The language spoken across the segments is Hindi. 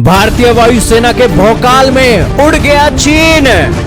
भारतीय वायुसेना के भौकाल में उड़ गया चीन।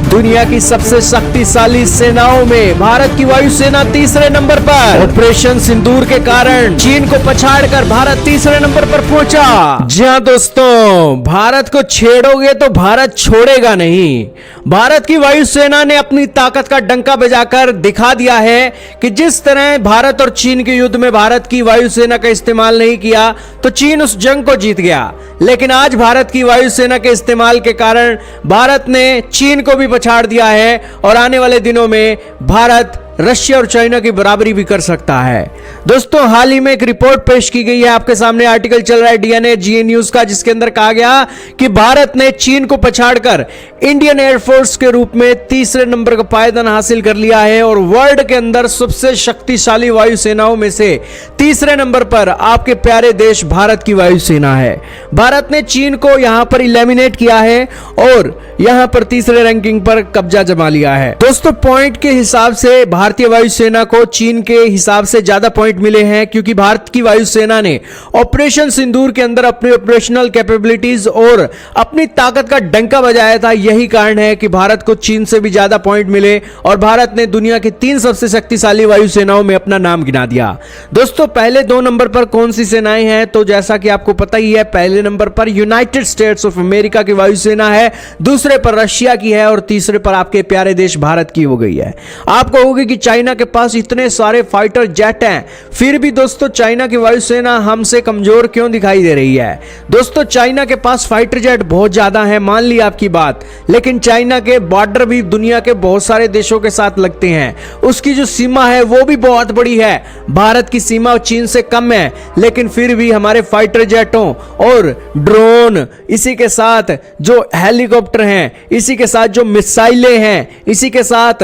दुनिया की सबसे शक्तिशाली सेनाओं में भारत की वायुसेना तीसरे नंबर पर। ऑपरेशन सिंदूर के कारण चीन को पछाड़कर भारत तीसरे नंबर पर पहुंचा। जी हां दोस्तों, भारत को छेड़ोगे तो भारत छोड़ेगा नहीं। भारत की वायुसेना ने अपनी ताकत का डंका बजाकर दिखा दिया है कि जिस तरह भारत और चीन के युद्ध में भारत की वायुसेना का इस्तेमाल नहीं किया तो चीन उस जंग को जीत गया, लेकिन आज भारत की वायुसेना के इस्तेमाल के कारण भारत ने चीन को भी पछाड़ दिया है और आने वाले दिनों में भारत रशिया और चाइना की बराबरी भी कर सकता है। दोस्तों, हाल ही में एक रिपोर्ट पेश की गई है, आपके सामने आर्टिकल चल रहा है डीएनए जीए न्यूज का, जिसके अंदर कहा गया कि भारत ने चीन को पछाड़कर इंडियन एयरफोर्स के रूप में तीसरे नंबर का पायदान हासिल कर लिया है और वर्ल्ड के अंदर सबसे शक्तिशाली वायुसेनाओं में से तीसरे नंबर पर आपके प्यारे देश भारत की वायुसेना है। भारत ने चीन को यहां पर इलिमिनेट किया है और यहां पर तीसरे रैंकिंग पर कब्जा जमा लिया है। दोस्तों, पॉइंट के हिसाब से भारतीय वायुसेना को चीन के हिसाब से ज्यादा पॉइंट मिले हैं, क्योंकि भारत की वायुसेना ने ऑपरेशन सिंदूर के अंदर अपनी ऑपरेशनल कैपेबिलिटीज और अपनी ताकत का डंका बजाया था। यही कारण है कि भारत को चीन से भी ज्यादा पॉइंट मिले और भारत ने दुनिया की 3 सबसे शक्तिशाली वायुसेनाओं में अपना नाम गिना दिया। दोस्तों, पहले 2 नंबर पर कौन सी सेनाएं हैं, तो जैसा कि आपको पता ही है, पहले नंबर पर यूनाइटेड स्टेट्स ऑफ अमेरिका की वायुसेना है, दूसरे पर रशिया की है और तीसरे पर आपके प्यारे देश भारत की हो गई है। आप कहोगे कि चाइना के पास इतने सारे फाइटर जेट हैं, फिर भी दोस्तों चाइना की वायुसेना हमसे कमजोर क्यों दिखाई दे रही है? दोस्तों, चाइना के पास फाइटर जेट बहुत ज्यादा है, मान ली आपकी बात, लेकिन चाइना के बॉर्डर भी दुनिया के बहुत सारे देशों के साथ लगते हैं। उसकी जो सीमा है वो भी बहुत बड़ी है। भारत की सीमा चीन से कम है, लेकिन फिर भी हमारे फाइटर जेटों और ड्रोन, इसी के साथ जो हेलीकॉप्टर हैं, इसी के साथ जो मिसाइलें हैं, इसी के साथ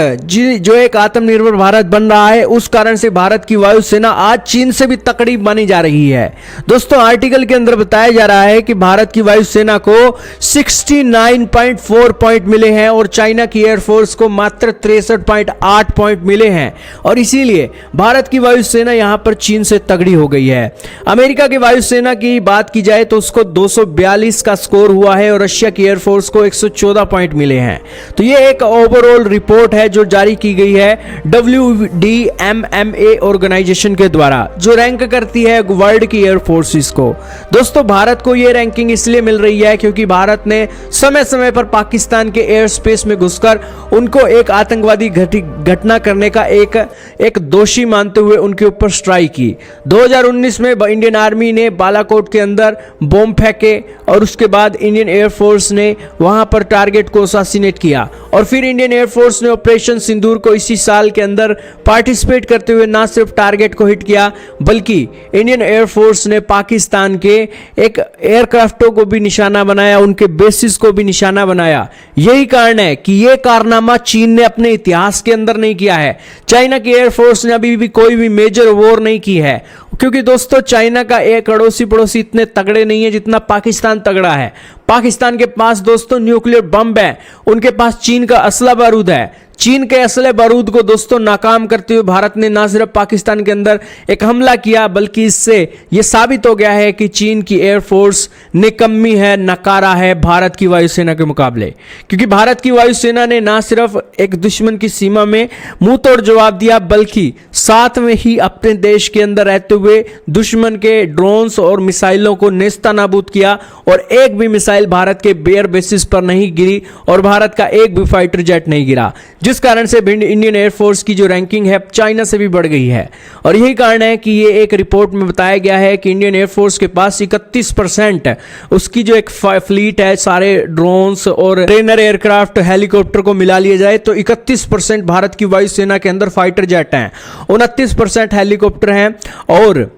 जो एक आत्मनिर्भर भारत बन रहा है, उस कारण से भारत की वायुसेना आज चीन से भी तकड़ी मानी जा रही है। दोस्तों, आर्टिकल के अंदर बताया जा रहा है कि भारत की वायुसेना को 69.4 पॉइंट मिले हैं और चाइना की एयरफोर्स को मात्र 63.8 पॉइंट मिले हैं और इसीलिए भारत की वायुसेना यहां पर चीन से तगड़ी हो गई है। अमेरिका की वायुसेना की बात की जाए तो उसको 242 का स्कोर हुआ है और रशिया की एयरफोर्स को 114 पॉइंट मिले हैं। तो यह एक ओवरऑल रिपोर्ट है जो जारी की गई है WDMMA ऑर्गेनाइजेशन के द्वारा, जो रैंक करती है वर्ल्ड की एयर फोर्सेस को। दोस्तों, भारत को यह रैंकिंग इसलिए मिल रही है क्योंकि भारत ने समय समय पर पाकिस्तान के एयर स्पेस में घुसकर उनको एक आतंकवादी घटना करने का एक दोषी मानते हुए उनके ऊपर स्ट्राइक की। 2019 में इंडियन आर्मी ने बालाकोट के अंदर बॉम्ब फेंके और उसके बाद इंडियन एयरफोर्स ने वहां पर टारगेट को असैसिनेट किया और फिर इंडियन एयरफोर्स ने ऑपरेशन सिंदूर को इसी साल के अंदर पार्टिसिपेट करते हुए ना सिर्फ टारगेट को हिट किया, बल्कि इंडियन एयरफोर्स ने पाकिस्तान के एक एयरक्राफ्टों को भी निशाना बनाया, उनके बेसिस को भी निशाना बनाया। यही कारण है कि यह कारनामा चीन ने अपने इतिहास के अंदर नहीं किया है। चाइना की एयरफोर्स ने अभी भी कोई भी मेजर वॉर नहीं की है, क्योंकि दोस्तों चाइना का एक अड़ोसी पड़ोसी इतने तगड़े नहीं है जितना पाकिस्तान तगड़ा है। पाकिस्तान के पास दोस्तों न्यूक्लियर बम है, उनके पास चीन का असला बारूद है। चीन के असले बारूद को दोस्तों नाकाम करते हुए भारत ने ना सिर्फ पाकिस्तान के अंदर एक हमला किया, बल्कि इससे यह साबित हो गया है कि चीन की एयरफोर्स निकम्मी है, नकारा है भारत की वायुसेना के मुकाबले। क्योंकि भारत की वायुसेना ने ना सिर्फ एक दुश्मन की सीमा में मुंह तोड़ जवाब दिया, बल्कि साथ में ही अपने देश के अंदर रहते हुए दुश्मन के ड्रोन्स और मिसाइलों को नेस्तनाबूद किया और एक भी मिसाइल भारत के एयर बेसिस पर नहीं गिरी और भारत का एक भी फाइटर जेट नहीं गिरा, जिस कारण से इंडियन एयरफोर्स की जो रैंकिंग है चाइना से भी बढ़ गई है। और यही कारण है कि ये एक रिपोर्ट में बताया गया है कि इंडियन एयरफोर्स के पास 31% उसकी जो एक फ्लीट है, सारे ड्रोन्स और ट्रेनर एयरक्राफ्ट हेलीकॉप्टर को मिला लिया जाए तो 31% भारत की वायुसेना के अंदर फाइटर जेट हैं, 29% हेलीकॉप्टर हैं और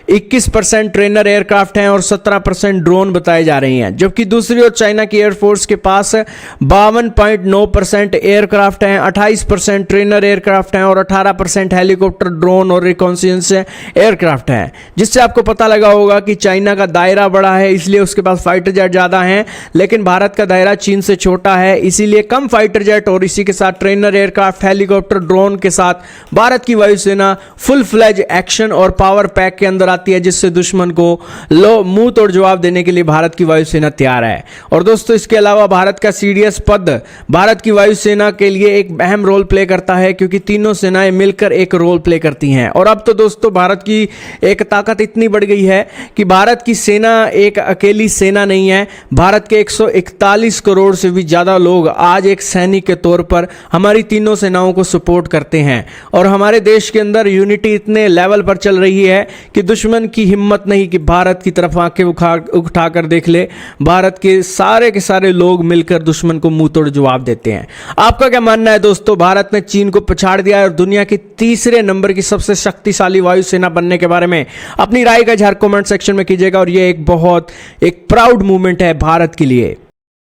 21% ट्रेनर एयरक्राफ्ट हैं और 17% ड्रोन बताए जा रही हैं। जबकि दूसरी ओर चाइना की एयरफोर्स के पास 52.9% एयरक्राफ्ट हैं, 28% ट्रेनर एयरक्राफ्ट हैं और 18% हेलीकॉप्टर, ड्रोन और रिकॉन्सियंस एयरक्राफ्ट हैं। जिससे आपको पता लगा होगा कि चाइना का दायरा बड़ा है, इसलिए उसके पास फाइटर जेट ज़्यादा हैं, लेकिन भारत का दायरा चीन से छोटा है, इसीलिए कम फाइटर जेट और इसी के साथ ट्रेनर एयरक्राफ्ट, हेलीकॉप्टर, ड्रोन के साथ भारत की वायुसेना फुल फ्लेज एक्शन और पावर पैक के अंदर आती है जिससे दुश्मन को मुंह तोड़ जवाब देने के लिए भारत की वायुसेना तैयार है। और दोस्तों इसके अलावा भारत का CDS पद भारत की वायुसेना के लिए एक अहम रोल प्ले करता है, क्योंकि तीनों सेनाएं मिलकर एक रोल प्ले करती हैं। और अब तो दोस्तों भारत की एक ताकत इतनी बढ़ गई है कि भारत की सेना एक अकेली सेना नहीं है। भारत के 141 करोड़ से भी ज्यादा लोग आज एक सैनिक के तौर पर हमारी तीनों सेनाओं को सपोर्ट करते हैं। और हमारे देश के अंदर यूनिटी इतने लेवल पर चल रही है कि दुश्मन की हिम्मत नहीं कि भारत की तरफ आंखें उठाकर देख ले। भारत के सारे लोग मिलकर दुश्मन को मुंह तोड़ जवाब देते हैं। आपका क्या मानना है दोस्तों? भारत ने चीन को पछाड़ दिया और दुनिया की तीसरे नंबर की सबसे शक्तिशाली वायुसेना बनने के बारे में अपनी राय का इजहार कमेंट सेक्शन में कीजिएगा। और यह एक प्राउड मूवमेंट है भारत के लिए।